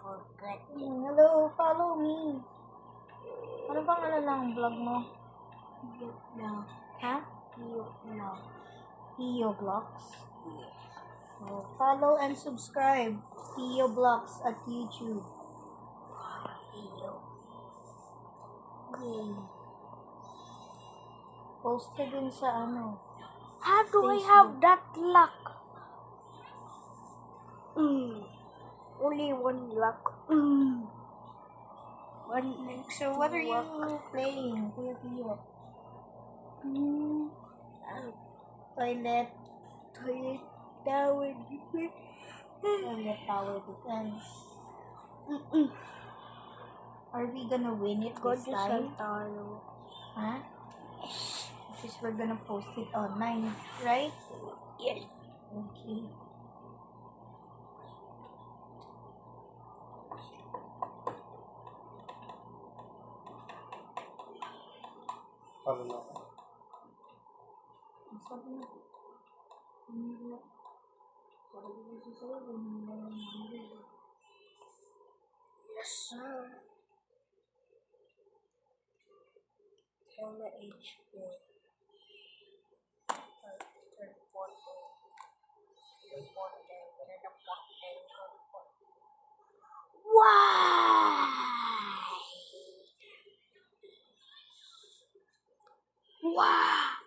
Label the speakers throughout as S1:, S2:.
S1: forget it.
S2: Hello, follow me. Ano bang ng vlog mo?
S1: No.
S2: Ha?
S1: No.
S2: Pio Vlogs. So, follow and subscribe. Pio Vlogs at YouTube. Yay. Post ka dun sa ano.
S1: How do I
S2: Facebook.
S1: have that luck? Only one luck. One next
S2: So, what are you
S1: luck.
S2: playing, Kuya Pio? Toilet.
S1: Toilet tower defense.
S2: Toilet Tower Defense. Are we gonna win it
S1: Go
S2: this
S1: to
S2: time?
S1: Santaro.
S2: Huh? Because we're gonna post it online, right?
S1: Yes.
S2: Okay. Sabi na.
S1: Yes, sir. Camera HP. Why? Why?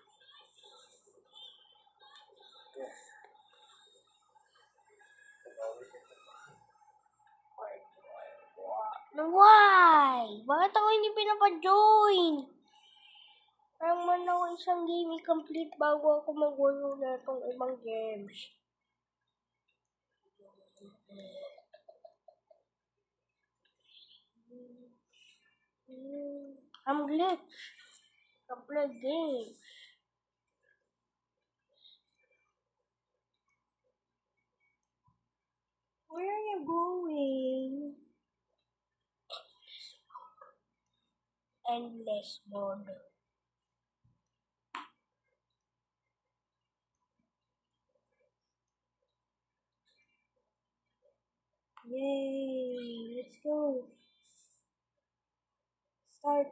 S1: Why? Bakit ako hindi pinapa-join? Parang man ako isang game i-complete bago ako mag-walo na itong ibang games. I'm glitch. I play games.
S2: Where are you going?
S1: Endless mode.
S2: Yay! Let's go. Start.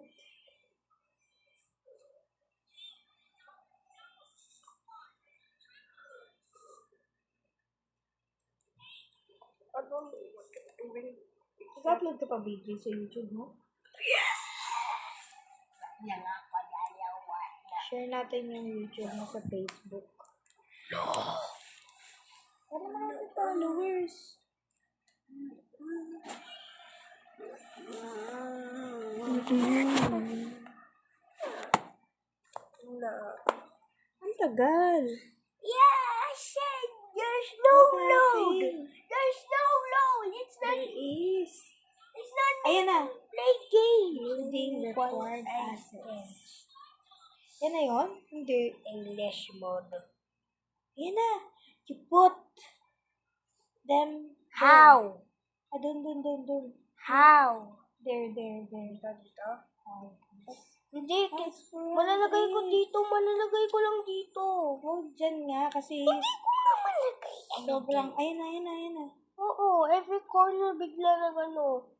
S1: I don't know what I'm doing.
S2: Nag-upload ka pa video sa YouTube mo? Share natin yung YouTube mo sa Facebook. Para mga followers.
S1: No.
S2: Ang tagal.
S1: Yeah, I said there's no
S2: What
S1: load.
S2: happened?
S1: There's no load. It's not.
S2: There is.
S1: It's not.
S2: Ayan na.
S1: Play game.
S2: Building required assets. Yan na yun? Hindi.
S1: English mode.
S2: Yan na. You put them there.
S1: How?
S2: Dun.
S1: How?
S2: There.
S1: Dito.
S2: Oh.
S1: Hindi.
S2: That's for
S1: Malalagay ko
S2: it.
S1: dito. Malalagay ko lang dito.
S2: Oh, dyan nga kasi
S1: Hindi ko nga malagay.
S2: sobrang, ayan na.
S1: Oo. Every corner bigla na gano.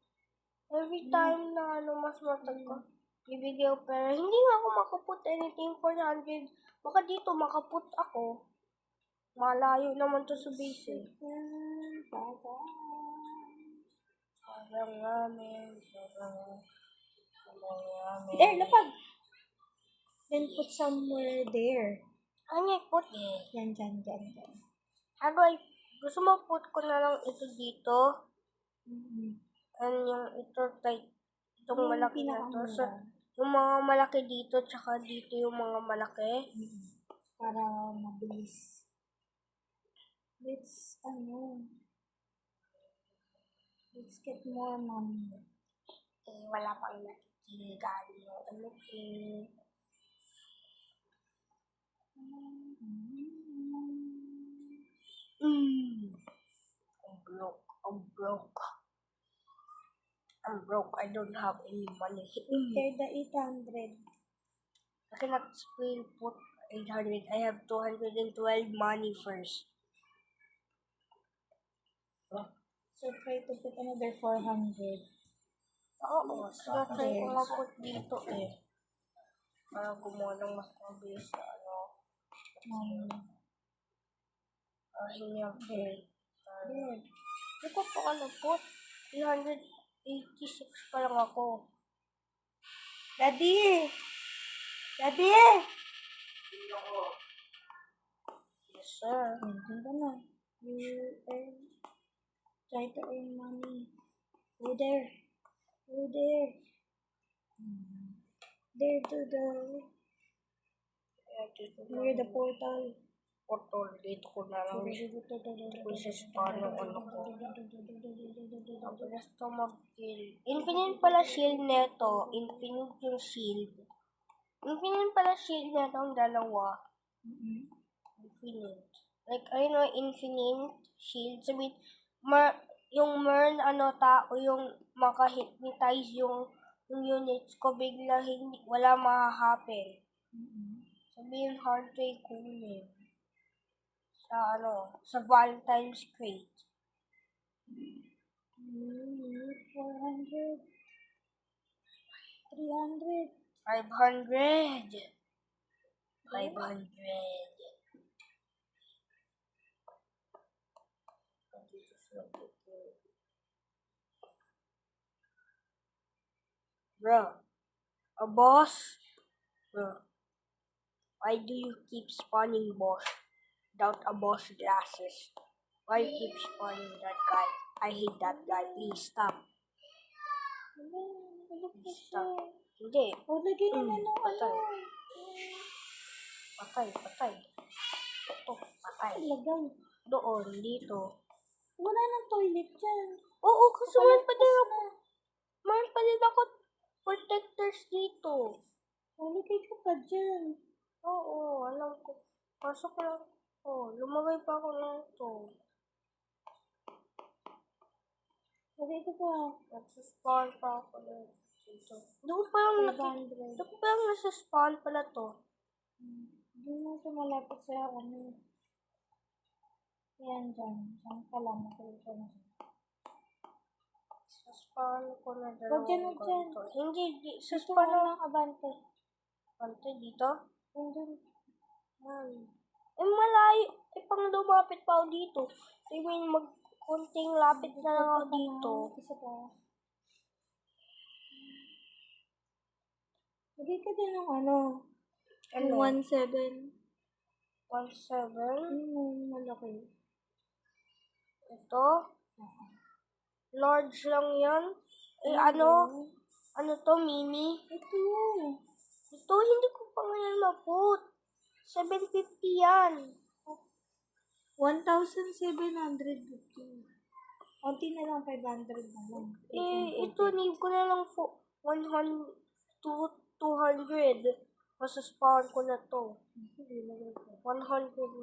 S1: Every time na mas matag ko. Bibigay ko pero hindi nga ako makaput anything for 100. Baka dito makaput ako. Malayo naman to sa base eh. Sobrang ramen.
S2: There, lapag. Then put somewhere there.
S1: Ano yung put eh?
S2: Yan.
S1: Ano ay, gusto mo put ko na lang ito dito? And yung ito, itong
S2: Yung
S1: malaki na to. So,
S2: pinakamura.
S1: yung mga malaki dito, tsaka dito yung mga malaki.
S2: Para mabilis. Let's get more money.
S1: Eh, wala pang natitinggan yung ano eh. I'm broke. I don't have any money.
S2: They're the 800.
S1: I cannot still put 800. I have 212 money first.
S2: So, try to put another 400.
S1: Oo, try ko nga put dito eh. Para gumawa ng mas mabilis na ano. Hindi ang
S2: There. There.
S1: Hindi ko pa ano put. 386 pa lang ako.
S2: Daddy! Daddy!
S1: Yes, sir.
S2: Nandun ka na. You earn. Try to earn money. Go there. Go there. There to the near the portal.
S1: Portal. Dito ko na lang. Kung spawn ng ano ko. Tapos to mag-kill. Infinite pala shield neto. Infinite yung shield. Infinite pala shield neto ang dalawa. Infinite. Like, ayun o, infinite shield. Sabihin, yung Mern, ano, tao, yung maka-hypnotize yung units ko, bigla hindi, wala ma-happen. Sabihin, hard to kunin. Sa, ano, sa Valentine's Crate.
S2: 400. 300.
S1: 500. 500. Bro, a boss? Bro, why do you keep spawning boss without a boss glasses? Why you keep spawning that guy? I hate that guy. Please stop. Please stop. Hindi.
S2: O, lagyan na ng
S1: Patay.
S2: ano.
S1: Patay. Ito, patay.
S2: Lagay.
S1: Doon, dito.
S2: Wala nang toilet dyan.
S1: Oo, kasi meron pa din ako.
S2: na.
S1: Meron pa din ako protectors dito.
S2: O, lagay ka pa dyan.
S1: Oo, alam ko. Pasok lang. Oh, lumagay pa ako na ito.
S2: Lagay ka pa.
S1: Nagsaspawn pa ako na dito. Doon pa lang nasa-spawn pala to.
S2: Doon mo sa malapit sa ano. Yan dyan. Diyan ka lang. Nakulit ka na siya.
S1: Sa-spawn ko na
S2: Huwag dyan, huwag dyan.
S1: ganito. Hindi,
S2: Dito
S1: sa-spawn
S2: ka
S1: na.
S2: lang abante.
S1: Ante, dito?
S2: Nandun.
S1: Malayo. Pang lumapit pa ako dito. So, I mean, konting lapit na lang ako dito.
S2: Isa pa. Lagay ka din ng ano.
S1: Ano?
S2: 1.7.
S1: 1.7.
S2: Malaki.
S1: Ito. Large lang yan. Ano to, mini?
S2: Ito.
S1: Ito, hindi ko pa ngayon maput. 750 yan.
S2: 1,750. Konti na lang, 500 na lang.
S1: Ito, need ko na lang 100 to 200. Masaspawn ko na to. 100 na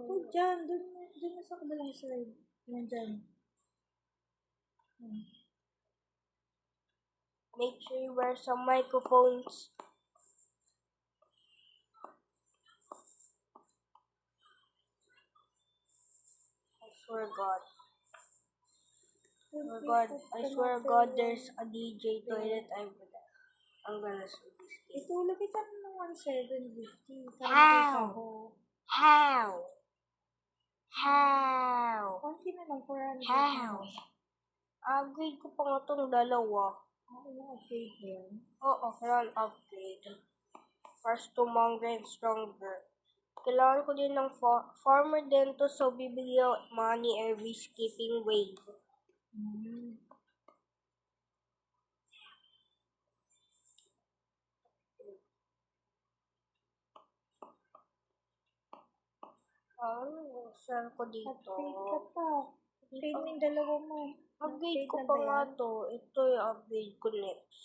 S2: Oh, dyan. Doon na sa kabilang slide. Yan dyan.
S1: Make sure you wear some microphones. I swear God. I swear God, there's a DJ toilet over there. I'm gonna see this game.
S2: Ito, lagay ka ng 1,750.
S1: How?
S2: Konti na lang, 400.
S1: How? Upgrade ko pa nga itong dalawa.
S2: upgrade yan.
S1: Oo, kailangan upgrade. First to mongrel stronger. Kailangan ko din ng farmer din to, so bibigyan money every skipping wave. Saan ko dito?
S2: Upgrade ka pa. Upgrade mo yung dalawa mo.
S1: Upgrade ko
S2: na
S1: pa
S2: ba
S1: nga
S2: yan?
S1: to. Ito yung upgrade ko next.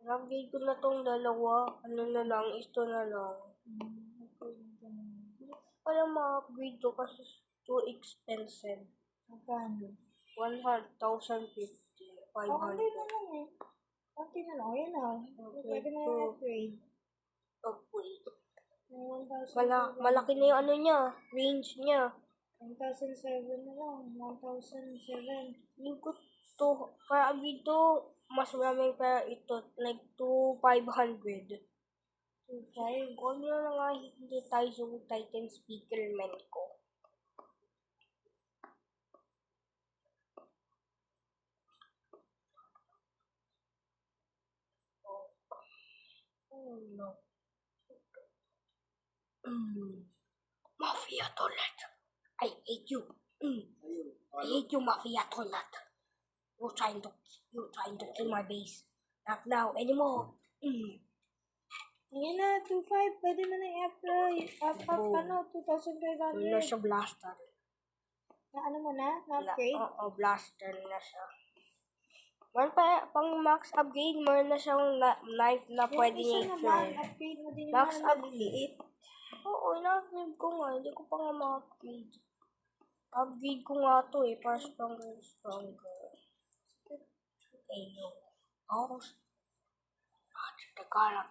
S1: Upgrade ko na tong dalawa. Ano na lang, ito na lang. Hindi ko pala ma-upgrade to kasi too expensive.
S2: Magkano?
S1: 100,050. 500.
S2: Konti na lang eh. Konti na lang. Ayan na. Pwede mo yung upgrade.
S1: Upgrade.
S2: May 1,000.
S1: Malaki na yung ano niya, range niya.
S2: 1,007 na lang. 1,007.
S1: Lingkod to, para dito, mas maraming pera ito, like to 500.
S2: 2,500.
S1: Kung ano na nga hindi tayo yung Titan speaker man ko. Oh no. Mafia toilet. I hate you. I hate you, Mafia toilet. You're trying to kill my base. Not now anymore.
S2: Yan na, 2,500. Pwede mo na i-apply. Up,
S1: Boom.
S2: 2,500.
S1: Wala siya blaster.
S2: Na ano mo na? Na-upgrade?
S1: Oo, blaster na siya. Man pa, pang max upgrade, meron na siyang knife na pwede
S2: Yung isa
S1: niya
S2: naman,
S1: i-turn.
S2: upgrade mo din
S1: Max
S2: naman.
S1: upgrade. Oo, na-upgrade ko nga. Hindi ko pa nga ma-upgrade. Upgrade ko nga to para stronger. Ayun. Oh.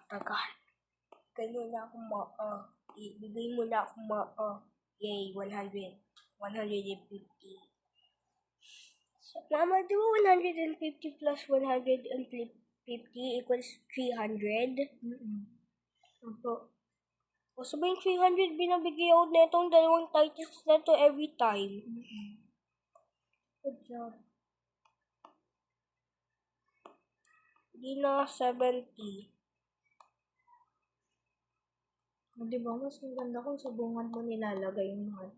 S1: Tagal. Ganyan na ako ibigay mo na ako Yay, 100. 150. Mama, do 150 plus 150 equals 300?
S2: Opo.
S1: O sabihin 300, binabigay ako na itong dalawang titles na to every time.
S2: Good job.
S1: Hindi na 70.
S2: Di ba, mas maganda kung sa bungad mo nilalagay yung mga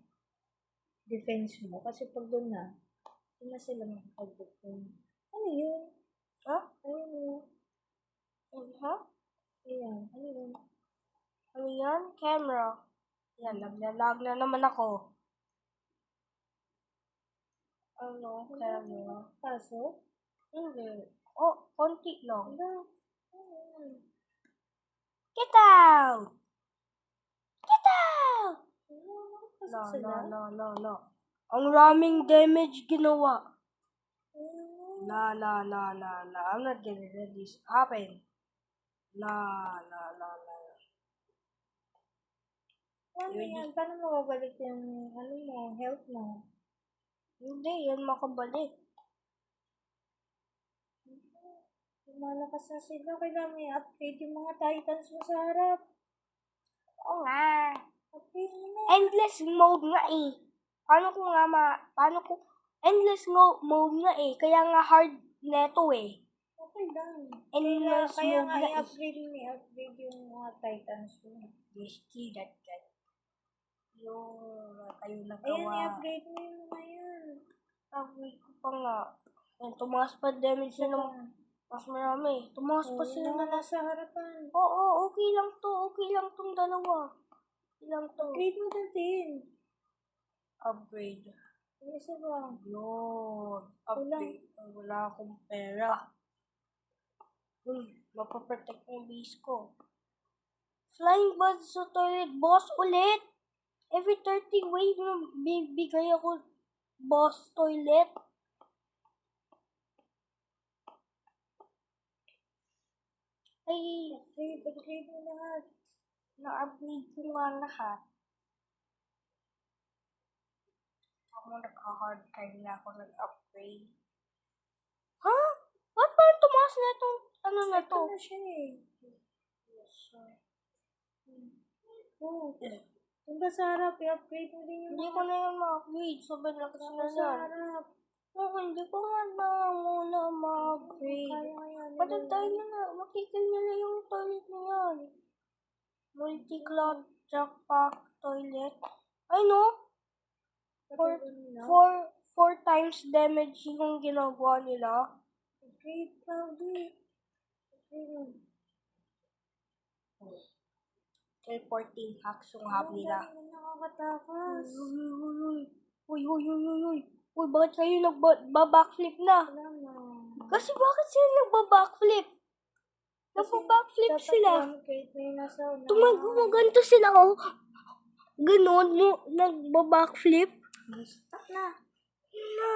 S2: defense mo. Kasi pag doon na, hindi na sila makapag-defend. Ano yun?
S1: Ha?
S2: Ano yun?
S1: Ha?
S2: Ayan. Ano yun?
S1: Ano yan? Camera. Yan, naglalag na naman ako. Ano? Camera.
S2: Kaso?
S1: Hindi. Oh, konti lang.
S2: Ano? Ano yun?
S1: Get out! Get out!
S2: Ano? Kasi sila?
S1: No. Ang raming damage ginawa.
S2: Ano?
S1: I'm not gonna let this happen. No.
S2: Ano yan? Paano mo babalik yung ano mo, health mo?
S1: Hindi, yan makabalik.
S2: Malakas na sila. Kailangan may upgrade yung mga titans mo sa harap.
S1: Oo nga.
S2: Upgrade mo na.
S1: Endless mode nga eh. Endless mode nga eh. Kaya nga hard neto eh.
S2: Okay lang.
S1: Endless
S2: Kaya
S1: mode
S2: nga
S1: nga eh.
S2: i-upgrade yung mga titans mo.
S1: Yes, see that guy. Yung kayo
S2: Ayan,
S1: nagawa.
S2: i-upgrade mo yung mga yan.
S1: Upgrade ko pa nga. Yan, tumaas pa damage na naman. Mas marami. Tumaas pa sila
S2: na
S1: na.
S2: nasa harapan.
S1: Oo, okay lang to. Okay lang tong dalawa. Okay lang to.
S2: Upgrade mo na din.
S1: Upgrade.
S2: Yung isa ba?
S1: Yun. Upgrade. Wala akong pera. Mapaprotect yung base ko. Flying buds sa toilet. Boss ulit. Every 30 wave na bibigay ako boss toilet. Ay,
S2: Upgrade mo lahat.
S1: na-upgrade ko nga lahat. Ako nagka-hard time na ako nag-upgrade. Ha? Ba't pa tumaas na itong ano na to?
S2: Ito na siya eh.
S1: Yes, sir.
S2: Oh. Kung ba sa harap, i-upgrade mo din yung
S1: Hindi ko na yung ma-upgrade. Sobrang lakas na
S2: sa
S1: yan.
S2: harap.
S1: Hindi ko nga na muna ma-upgrade. Patantay na nga. Makikil nyo na yung toilet na yan. Multi-cloth jackpack toilet. Ay no? 4 times damage yung ginagawa nila.
S2: Upgrade, Cloudy. Upgrade.
S1: Teleporting hacks yung hub nila.
S2: Nakakatakas.
S1: Uy, bakit kayo nagba-backflip na?
S2: Wala na.
S1: Kasi bakit sila nagba-backflip? Nagba-backflip sila. Gumaganto sila, oh. Ganon, nagba-backflip.
S2: Stop na.
S1: Na.